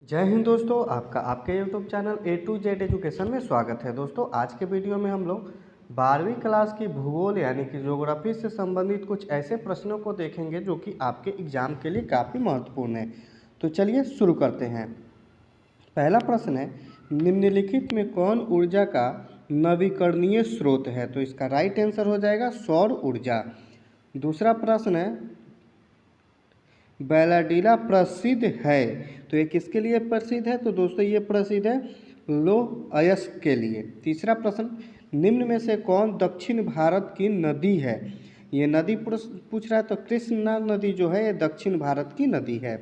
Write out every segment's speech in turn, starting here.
जय हिंद दोस्तों, आपका आपके YouTube channel A to Z education में स्वागत है। दोस्तों, आज के वीडियो में हम लोग 12वीं क्लास की भूगोल यानी कि ज्योग्राफी से संबंधित कुछ ऐसे प्रश्नों को देखेंगे जो कि आपके एग्जाम के लिए काफ़ी महत्वपूर्ण है। तो चलिए शुरू करते हैं। पहला प्रश्न है, निम्नलिखित में कौन ऊर्जा का नवीकरणीय स्रोत है? तो इसका राइट आंसर हो जाएगा सौर ऊर्जा। दूसरा प्रश्न है, बैलाडीला प्रसिद्ध है, तो ये किसके लिए प्रसिद्ध है? तो दोस्तों ये प्रसिद्ध है लौह अयस्क के लिए। तीसरा प्रश्न, निम्न में से कौन दक्षिण भारत की नदी है? ये नदी पूछ रहा है, तो कृष्णा नदी जो है ये दक्षिण भारत की नदी है।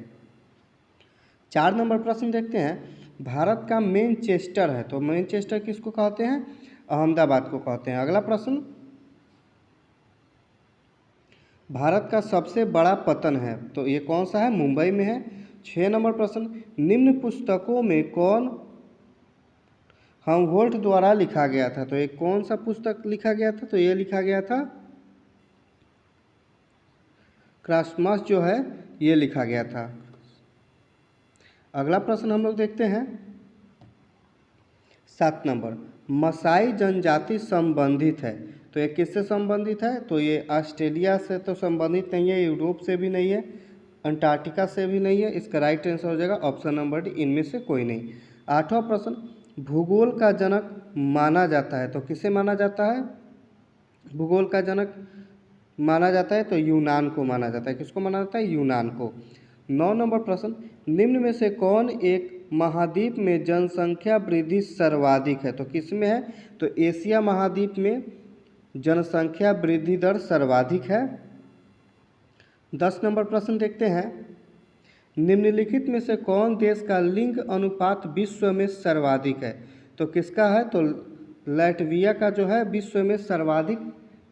4 नंबर प्रश्न देखते हैं, भारत का मैनचेस्टर है, तो मैनचेस्टर किसको कहते हैं? अहमदाबाद को कहते हैं। अगला प्रश्न, भारत का सबसे बड़ा पतन है, तो ये कौन सा है? मुंबई में है। 6 नंबर प्रश्न, निम्न पुस्तकों में कौन हमहोल्ट द्वारा लिखा गया था? तो ये कौन सा पुस्तक लिखा गया था? तो ये लिखा गया था क्रासमस जो है ये लिखा गया था। अगला प्रश्न हम लोग देखते हैं 7 नंबर, मसाई जनजाति संबंधित है, तो ये किससे संबंधित है? तो ये ऑस्ट्रेलिया से तो संबंधित नहीं है, यूरोप से भी नहीं है, अंटार्कटिका से भी नहीं है। इसका राइट आंसर हो जाएगा ऑप्शन नंबर डी, इनमें से कोई नहीं। 8वां प्रश्न, भूगोल का जनक माना जाता है, तो किसे माना जाता है? भूगोल का जनक माना जाता है तो यूनान को माना जाता है। किसको माना जाता है? यूनान को। 9 नंबर प्रश्न, निम्न में से कौन एक महाद्वीप में जनसंख्या वृद्धि सर्वाधिक है? तो किस में है? तो एशिया महाद्वीप में जनसंख्या वृद्धि दर सर्वाधिक है। 10 नंबर प्रश्न देखते हैं, निम्नलिखित में से कौन देश का लिंग अनुपात विश्व में सर्वाधिक है? तो किसका है? तो लैटविया का जो है विश्व में सर्वाधिक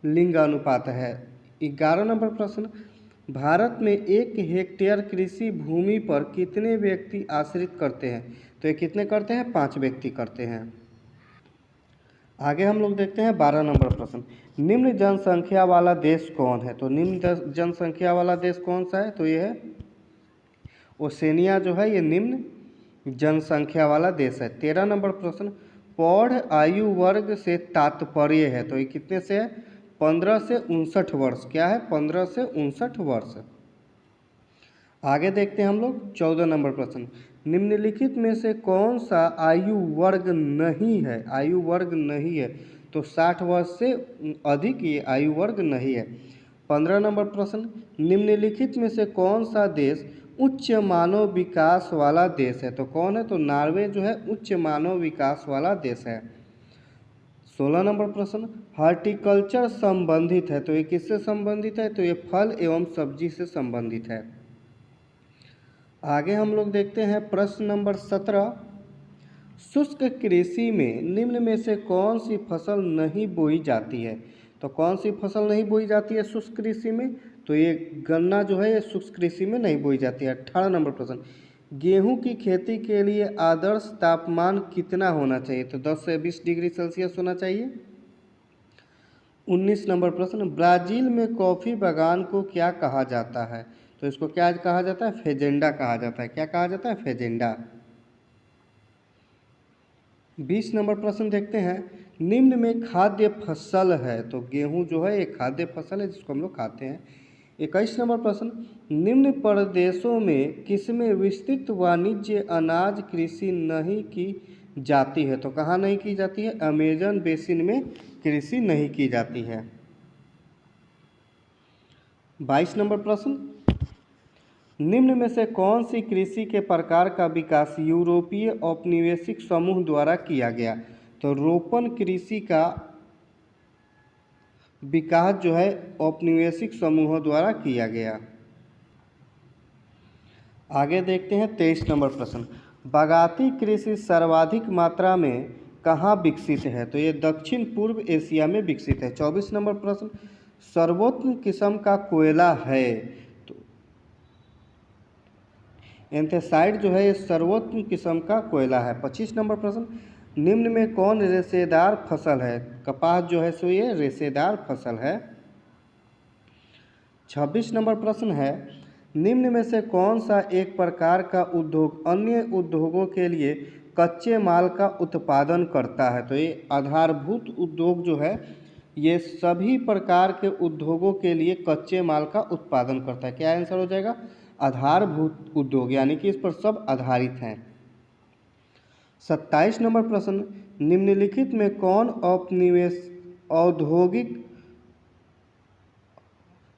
लिंग अनुपात है। 11 नंबर प्रश्न, भारत में 1 हेक्टेयर कृषि भूमि पर कितने व्यक्ति आश्रित करते हैं? तो ये कितने करते हैं? 5 व्यक्ति करते हैं। आगे हम लोग देखते हैं 12 नंबर प्रश्न, निम्न जनसंख्या वाला देश कौन है? तो निम्न जनसंख्या वाला देश कौन सा है? तो ये है ओसेनिया जो है ये निम्न जनसंख्या वाला देश है। 13 नंबर प्रश्न, पौढ़ आयु वर्ग से तात्पर्य है, तो ये कितने से है? 15 से 59 वर्ष। क्या है? 15 से 59 वर्ष। आगे देखते हैं हम लोग 14 नंबर प्रश्न, निम्नलिखित में से कौन सा आयु वर्ग नहीं है? आयु वर्ग नहीं है, तो 60 वर्ष से अधिक ये आयु वर्ग नहीं है। 15 नंबर प्रश्न, निम्नलिखित में से कौन सा देश उच्च मानव विकास वाला देश है? तो कौन है? तो नॉर्वे जो है उच्च मानव विकास वाला देश है। 16 नंबर प्रश्न, हॉर्टिकल्चर संबंधित है, तो ये किससे संबंधित है? तो ये फल एवं सब्जी से संबंधित है। आगे हम लोग देखते हैं प्रश्न नंबर 17, शुष्क कृषि में निम्न में से कौन सी फसल नहीं बोई जाती है? तो कौन सी फसल नहीं बोई जाती है शुष्क कृषि में? तो ये गन्ना जो है ये शुष्क कृषि में नहीं बोई जाती है। 18 नंबर प्रश्न, गेहूं की खेती के लिए आदर्श तापमान कितना होना चाहिए? तो 10 से 20 डिग्री सेल्सियस होना चाहिए। 19 नंबर प्रश्न, ब्राज़ील में कॉफ़ी बागान को क्या कहा जाता है? तो इसको क्या कहा जाता है? फेजेंडा कहा जाता है। क्या कहा जाता है? फेजेंडा। 20 नंबर प्रश्न देखते हैं, निम्न में खाद्य फसल है, तो गेहूं जो है एक खाद्य फसल है जिसको हम लोग खाते हैं। 21 नंबर प्रश्न, निम्न प्रदेशों में किसमें विस्तृत वाणिज्य अनाज कृषि नहीं की जाती है? तो कहाँ नहीं की जाती है? अमेजन बेसिन में कृषि नहीं की जाती है। 22 नंबर प्रश्न, निम्न में से कौन सी कृषि के प्रकार का विकास यूरोपीय औपनिवेशिक समूह द्वारा किया गया? तो रोपण कृषि का विकास जो है औपनिवेशिक समूहों द्वारा किया गया। आगे देखते हैं 23 नंबर प्रश्न, बागाती कृषि सर्वाधिक मात्रा में कहाँ विकसित है? तो ये दक्षिण पूर्व एशिया में विकसित है। 24 नंबर प्रश्न, सर्वोत्तम किस्म का कोयला है, तो एंथेसाइड जो है ये सर्वोत्तम किस्म का कोयला है। 25 नंबर प्रश्न, निम्न में कौन रेशेदार फसल है? कपास जो है सो ये रेशेदार फसल है। 26 नंबर प्रश्न है, निम्न में से कौन सा एक प्रकार का उद्योग अन्य उद्योगों के लिए कच्चे माल का उत्पादन करता है? तो ये आधारभूत उद्योग जो है ये सभी प्रकार के उद्योगों के लिए कच्चे माल का उत्पादन करता है। क्या आंसर हो जाएगा? आधारभूत उद्योग, यानी कि इस पर सब आधारित हैं। 27 नंबर प्रश्न, निम्नलिखित में कौन औपनिवेश औद्योगिक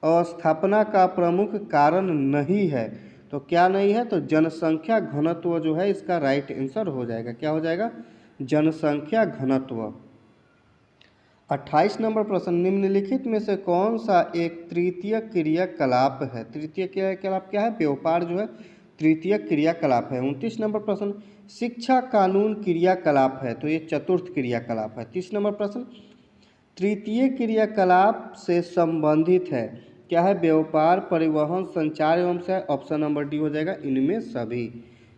अस्थापना का प्रमुख कारण नहीं है? तो क्या नहीं है? तो जनसंख्या घनत्व जो है इसका राइट आंसर हो जाएगा। क्या हो जाएगा? जनसंख्या घनत्व। 28 नंबर प्रश्न, निम्नलिखित में से कौन सा एक तृतीय क्रियाकलाप है? तृतीय क्रियाकलाप क्या है? व्यापार जो है तृतीय क्रियाकलाप है। 29 नंबर प्रश्न, शिक्षा कानून क्रियाकलाप है, तो ये चतुर्थ क्रियाकलाप है। 30 नंबर प्रश्न, तृतीय क्रियाकलाप से संबंधित है, क्या है? व्यापार, परिवहन, संचार एवं से। ऑप्शन नंबर डी हो जाएगा इनमें सभी।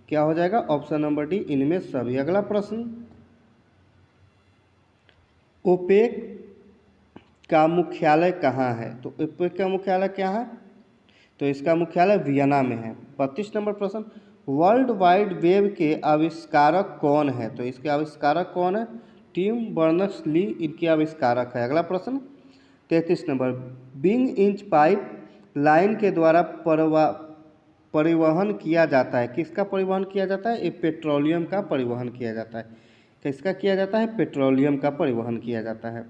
क्या हो जाएगा? ऑप्शन नंबर डी इनमें सभी। अगला प्रश्न, ओपेक का मुख्यालय कहाँ है? तो ओपेक का मुख्यालय क्या है? तो इसका मुख्यालय वियना में है। 32 नंबर प्रश्न, वर्ल्ड वाइड वेब के आविष्कारक कौन है? तो इसके आविष्कारक कौन है? टिम बर्नर्स-ली इनके आविष्कारक है। अगला प्रश्न 33 number, big inch pipeline के द्वारा परिवहन किया जाता है, किसका परिवहन किया जाता है? ये पेट्रोलियम का परिवहन किया जाता है। किसका किया जाता है? पेट्रोलियम का परिवहन किया जाता है।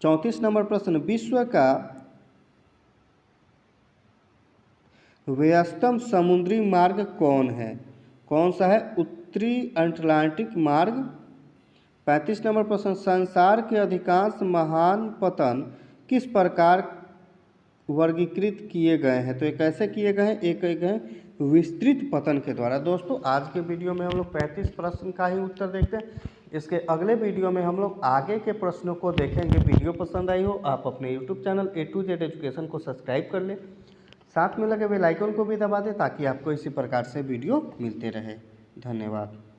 34 नंबर प्रश्न, विश्व का व्यस्तम समुद्री मार्ग कौन है? कौन सा है? उत्तरी अटलांटिक मार्ग। 35 नंबर प्रश्न, संसार के अधिकांश महान पतन किस प्रकार वर्गीकृत किए गए हैं? तो ये कैसे किए गए हैं? एक गए विस्तृत पतन के द्वारा। दोस्तों आज के वीडियो में हम लोग 35 प्रश्न का ही उत्तर देखते हैं। इसके अगले वीडियो में हम लोग आगे के प्रश्नों को देखेंगे। वीडियो पसंद आई हो आप अपने YouTube channel A to Z education को सब्सक्राइब कर लें, साथ में लगे बेल आइकन को भी दबा दें ताकि आपको इसी प्रकार से वीडियो मिलते रहे। धन्यवाद।